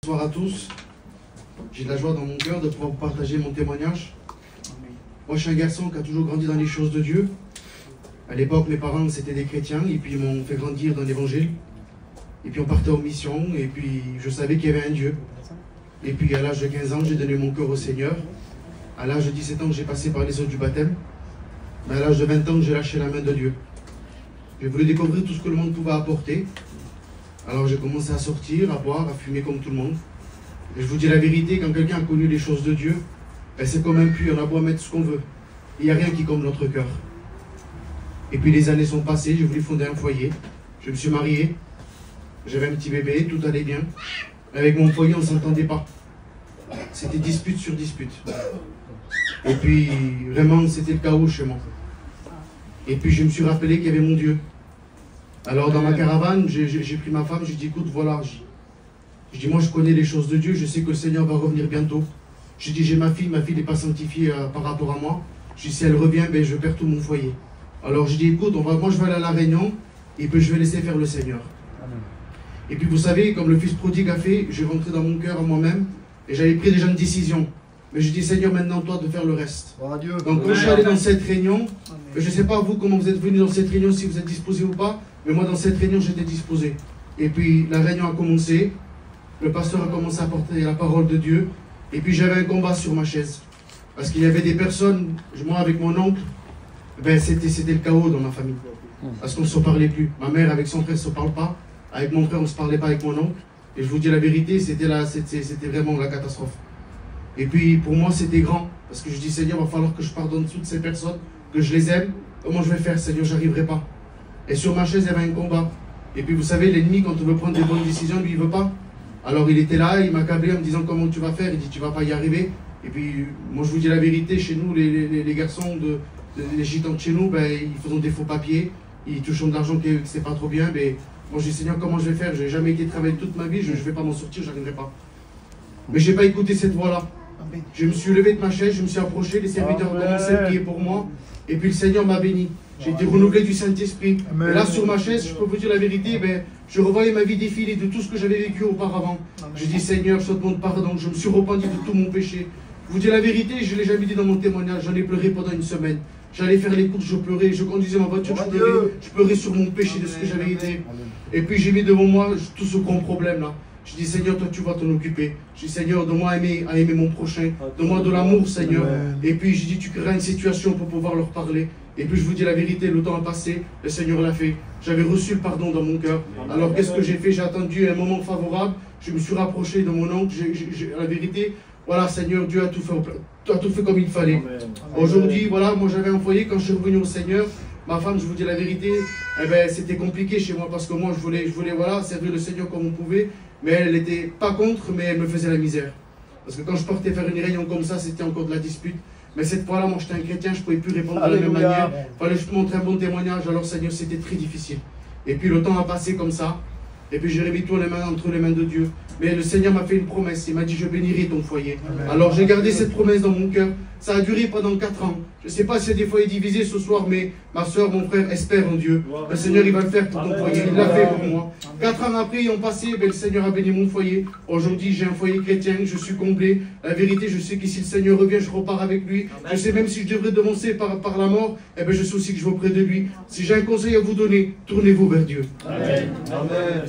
Bonsoir à tous. J'ai de la joie dans mon cœur de pouvoir vous partager mon témoignage. Moi, je suis un garçon qui a toujours grandi dans les choses de Dieu. À l'époque, mes parents, c'était des chrétiens, et puis ils m'ont fait grandir dans l'évangile. Et puis on partait en mission, et puis je savais qu'il y avait un Dieu. Et puis à l'âge de 15 ans, j'ai donné mon cœur au Seigneur. À l'âge de 17 ans, j'ai passé par les eaux du baptême. Mais à l'âge de 20 ans, j'ai lâché la main de Dieu. J'ai voulu découvrir tout ce que le monde pouvait apporter. Alors j'ai commencé à sortir, à boire, à fumer comme tout le monde. Et je vous dis la vérité, quand quelqu'un a connu les choses de Dieu, ben c'est comme un puits, on a beau mettre ce qu'on veut. Il n'y a rien qui comble notre cœur. Et puis les années sont passées, j'ai voulu fonder un foyer. Je me suis marié, j'avais un petit bébé, tout allait bien. Avec mon foyer, on ne s'entendait pas. C'était dispute sur dispute. Et puis vraiment, c'était le chaos chez moi. Et puis je me suis rappelé qu'il y avait mon Dieu. Alors dans ma caravane, j'ai pris ma femme, j'ai dit écoute, voilà, je dis moi je connais les choses de Dieu, je sais que le Seigneur va revenir bientôt. Je dis j'ai ma fille n'est pas sanctifiée par rapport à moi. Je dis si elle revient, ben, je perds tout mon foyer. Alors je dis écoute, moi je vais aller à la réunion et puis je vais laisser faire le Seigneur. Amen. Et puis vous savez, comme le fils prodigue a fait, j'ai rentré dans mon cœur à moi-même et j'avais pris déjà une décision. Mais je dis Seigneur, maintenant toi de faire le reste. Oh, Dieu. Donc quand je suis allé dans cette réunion, je ne sais pas vous comment vous êtes venus dans cette réunion, si vous êtes disposé ou pas, mais moi dans cette réunion j'étais disposé. Et puis la réunion a commencé, le pasteur a commencé à porter la parole de Dieu, et puis j'avais un combat sur ma chaise. Parce qu'il y avait des personnes, moi avec mon oncle, ben c'était le chaos dans ma famille. Parce qu'on ne se parlait plus. Ma mère avec son frère ne se parle pas, avec mon frère on ne se parlait pas avec mon oncle. Et je vous dis la vérité, c'était vraiment la catastrophe. Et puis pour moi c'était grand, parce que je dis Seigneur, il va falloir que je pardonne toutes ces personnes, que je les aime. Comment je vais faire Seigneur, j'arriverai pas. Et sur ma chaise il y avait un combat. Et puis vous savez, l'ennemi quand on veut prendre des bonnes décisions, lui il veut pas. Alors il était là, il m'a câblé en me disant comment tu vas faire, il dit tu vas pas y arriver. Et puis moi je vous dis la vérité, chez nous les garçons, les gitans de chez nous, ben, ils font des faux papiers, ils touchent de l'argent que c'est pas trop bien. Mais moi je dis Seigneur, comment je vais faire, j'ai jamais été travailler toute ma vie, je vais pas m'en sortir, j'arriverai pas. Mais j'ai pas écouté cette voix-là. Je me suis levé de ma chaise, je me suis approché, les serviteurs ont commencé à prier pour moi, et puis le Seigneur m'a béni. J'ai été renouvelé du Saint-Esprit. Et là, sur ma chaise, je peux vous dire la vérité, ben, je revoyais ma vie défiler de tout ce que j'avais vécu auparavant. J'ai dit, Seigneur, je te demande pardon, je me suis repenti de tout mon péché. Je vous dis la vérité, je ne l'ai jamais dit dans mon témoignage, j'en ai pleuré pendant une semaine. J'allais faire les courses, je pleurais, je conduisais ma voiture, je pleurais sur mon péché de ce que j'avais été. Et puis j'ai mis devant moi tout ce grand problème-là. Je dis, Seigneur, toi, tu vas t'en occuper. Je dis, Seigneur, donne-moi à aimer mon prochain. Donne-moi de l'amour, Seigneur. Et puis, je dis, tu créeras une situation pour pouvoir leur parler. Et puis, je vous dis la vérité, le temps a passé, le Seigneur l'a fait. J'avais reçu le pardon dans mon cœur. Alors, qu'est-ce que j'ai fait? J'ai attendu un moment favorable. Je me suis rapproché de mon oncle. La vérité, voilà, Seigneur, Dieu a tout fait comme il fallait. Aujourd'hui, voilà, moi, j'avais un foyer. Quand je suis revenu au Seigneur, ma femme, je vous dis la vérité, eh ben, c'était compliqué chez moi parce que moi, je voulais voilà, servir le Seigneur comme on pouvait. Mais elle n'était pas contre, mais elle me faisait la misère. Parce que quand je partais faire une réunion comme ça, c'était encore de la dispute. Mais cette fois-là, moi j'étais un chrétien, je ne pouvais plus répondre de la même manière. Il fallait que je montre un bon témoignage, alors Seigneur, c'était très difficile. Et puis le temps a passé comme ça. Et puis j'ai remis tout les mains entre les mains de Dieu. Mais le Seigneur m'a fait une promesse, il m'a dit je bénirai ton foyer. Amen. Alors j'ai gardé cette promesse dans mon cœur. Ça a duré pendant 4 ans. Je ne sais pas s'il y a des foyers divisés ce soir, mais ma soeur, mon frère espèrent en Dieu. Le Seigneur il va le faire pour ton foyer, il l'a fait pour moi. 4 ans après, ils ont passé, ben, le Seigneur a béni mon foyer. Aujourd'hui j'ai un foyer chrétien, je suis comblé. La vérité, je sais que si le Seigneur revient, je repars avec lui. Je sais même si je devrais devancer par la mort, eh ben, je sais aussi que je vais auprès de lui. Si j'ai un conseil à vous donner, tournez-vous vers Dieu. Amen. Amen.